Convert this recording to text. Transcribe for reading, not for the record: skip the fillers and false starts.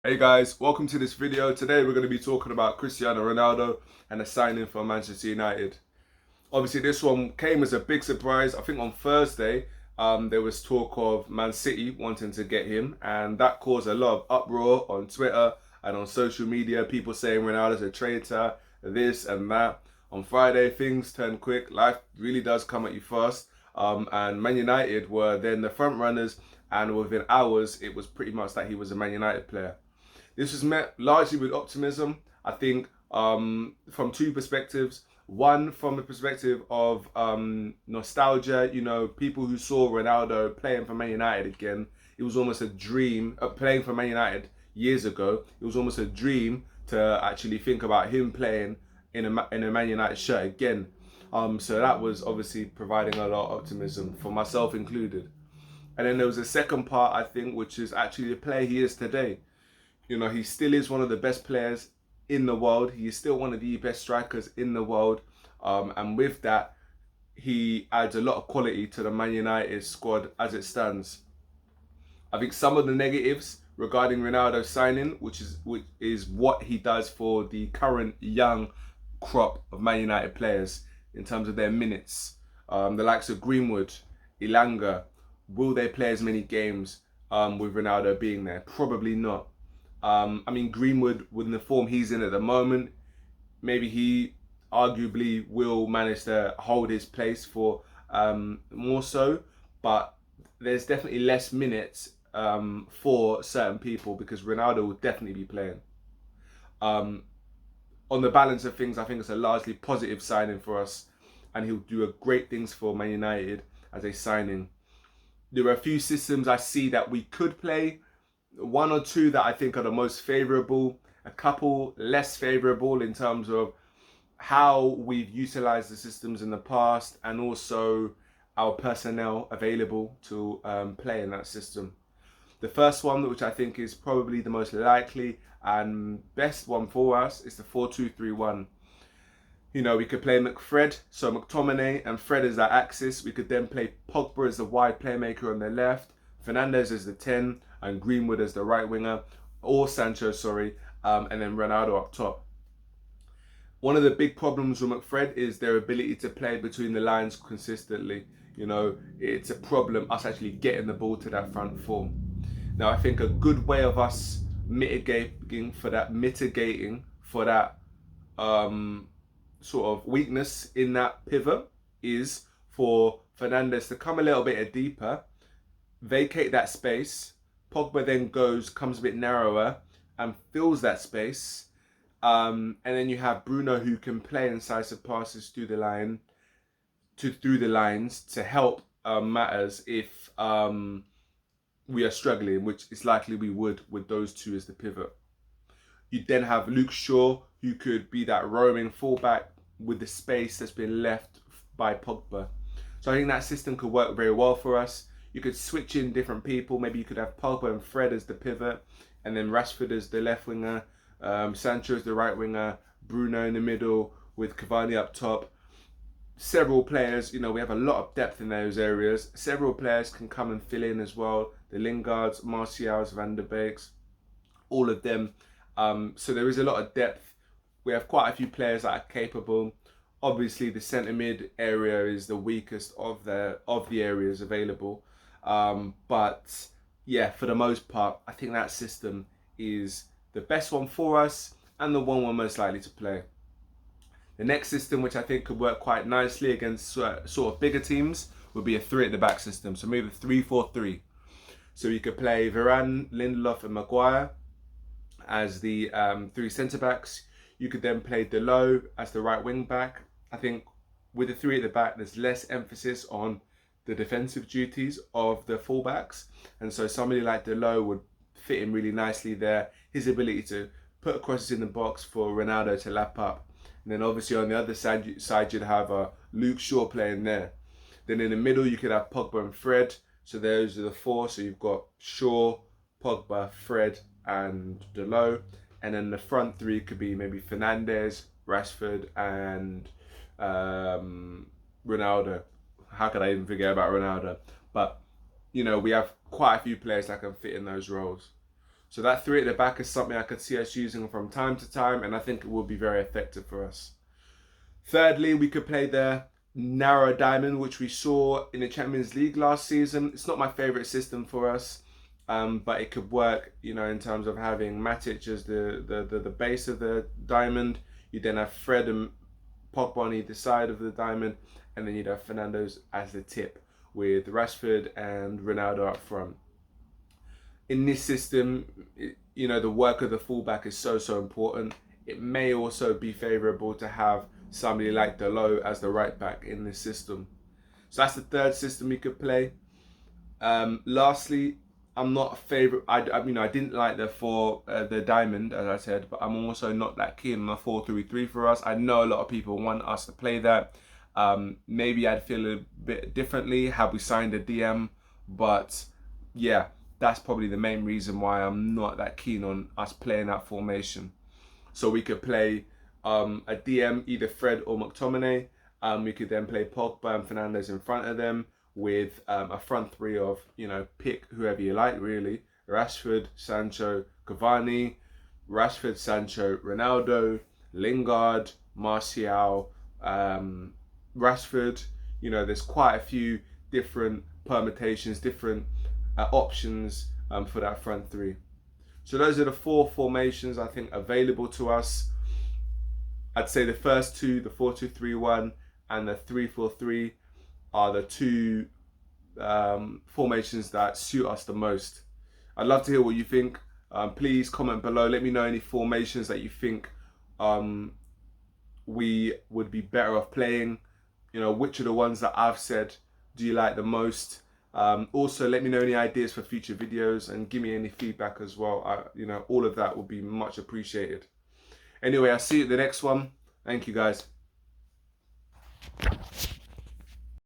Hey guys, welcome to this video. Today we're going to be talking about Cristiano Ronaldo and the signing for Manchester United. Obviously this one came as a big surprise. I think on Thursday there was talk of Man City wanting to get him, and that caused a lot of uproar on Twitter and on social media. People saying Ronaldo's a traitor, this and that. On Friday things turned quick. Life really does come at you fast. And Man United were then the front runners, and within hours it was pretty much that he was a Man United player. This was met largely with optimism, I think, from two perspectives. One, from the perspective of nostalgia, people who saw Ronaldo playing for Man United again. It was almost a dream, playing for Man United years ago. It was almost a dream to actually think about him playing in a Man United shirt again. So that was obviously providing a lot of optimism for myself included. And then there was a second part, I think, which is actually the player he is today. He still is one of the best players in the world. He is still one of the best strikers in the world. And with that, he adds a lot of quality to the Man United squad as it stands. I think some of the negatives regarding Ronaldo signing, which is what he does for the current young crop of Man United players in terms of their minutes. The likes of Greenwood, Ilanga, will they play as many games with Ronaldo being there? Probably not. Greenwood, with the form he's in at the moment, maybe he arguably will manage to hold his place for more so, but there's definitely less minutes for certain people because Ronaldo will definitely be playing. Um, on the balance of things, I think it's a largely positive signing for us, and he'll do a great things for Man United as a signing. There are a few systems I see that we could play, one or two that I think are the most favourable, a couple less favourable in terms of how we've utilised the systems in the past, and also our personnel available to play in that system. The first one, which I think is probably the most likely and best one for us, is the 4-2-3-1. We could play McFred, so McTominay and Fred as our axis. We could then play Pogba as the wide playmaker on the left, Fernandes as the 10, and Greenwood as the right winger, or Sancho, sorry, and then Ronaldo up top. One of the big problems with McFred is their ability to play between the lines consistently. It's a problem us actually getting the ball to that front four. Now, I think a good way of us mitigating for that sort of weakness in that pivot is for Fernandes to come a little bit deeper, vacate that space. Pogba then comes a bit narrower and fills that space. And then you have Bruno, who can play incisive passes through the lines to help matters if we are struggling, which is likely we would with those two as the pivot. You then have Luke Shaw, who could be that roaming fullback with the space that's been left by Pogba. So I think that system could work very well for us. You could switch in different people. Maybe you could have Pogba and Fred as the pivot, and then Rashford as the left winger, Sancho as the right winger, Bruno in the middle with Cavani up top. Several players, we have a lot of depth in those areas. Several players can come and fill in as well. The Lingards, Martials, Van der Beeks, all of them. So there is a lot of depth. We have quite a few players that are capable. Obviously, the centre mid area is the weakest of the areas available. But yeah, for the most part, I think that system is the best one for us and the one we're most likely to play. The next system, which I think could work quite nicely against sort of bigger teams, would be a three at the back system. So maybe 3-4-3. So you could play Varane, Lindelof, and Maguire as the three centre backs. You could then play Delot as the right wing back. I think with the three at the back, there's less emphasis on the defensive duties of the fullbacks, and so somebody like Delot would fit in really nicely there. His ability to put crosses in the box for Ronaldo to lap up, and then obviously on the other side you'd have Luke Shaw playing there. Then in the middle you could have Pogba and Fred. So those are the four. So you've got Shaw, Pogba, Fred, and Delot. And then the front three could be maybe Fernandes, Rashford, and Ronaldo. How could I even forget about Ronaldo? But we have quite a few players that can fit in those roles. So that 3 at the back is something I could see us using from time to time, and I think it will be very effective for us. Thirdly, we could play the narrow diamond, which we saw in the Champions League last season. It's not my favourite system for us, but it could work, you know, in terms of having Matic as the base of the diamond. You then have Fred and Pogba on either side of the diamond, and then you'd have Fernando's as the tip, with Rashford and Ronaldo up front. In this system, you know, the work of the fullback is so important. It may also be favourable to have somebody like Dalot as the right back in this system. So that's the third system we could play. Lastly, I'm not a favourite. I mean, I didn't like the diamond, as I said, but I'm also not that keen on a 4-3-3 for us. I know a lot of people want us to play that. Maybe I'd feel a bit differently had we signed a DM, but yeah, that's probably the main reason why I'm not that keen on us playing that formation. So we could play a DM, either Fred or McTominay. We could then play Pogba and Fernandes in front of them with a front three of, you know, pick whoever you like really. Rashford, Sancho, Cavani, Rashford, Sancho, Ronaldo, Lingard, Martial, Rashford. You know, there's quite a few different permutations, different options for that front three. So those are the 4 formations I think available to us. I'd say the first two, the 4-2-3-1 and the 3-4-3, are the 2 formations that suit us the most. I'd love to hear what you think. Please comment below. Let me know any formations that you think we would be better off playing. You know, which of the ones that I've said do you like the most? Also, let me know any ideas for future videos and give me any feedback as well. You know, all of that would be much appreciated. Anyway, I'll see you at the next one. Thank you, guys.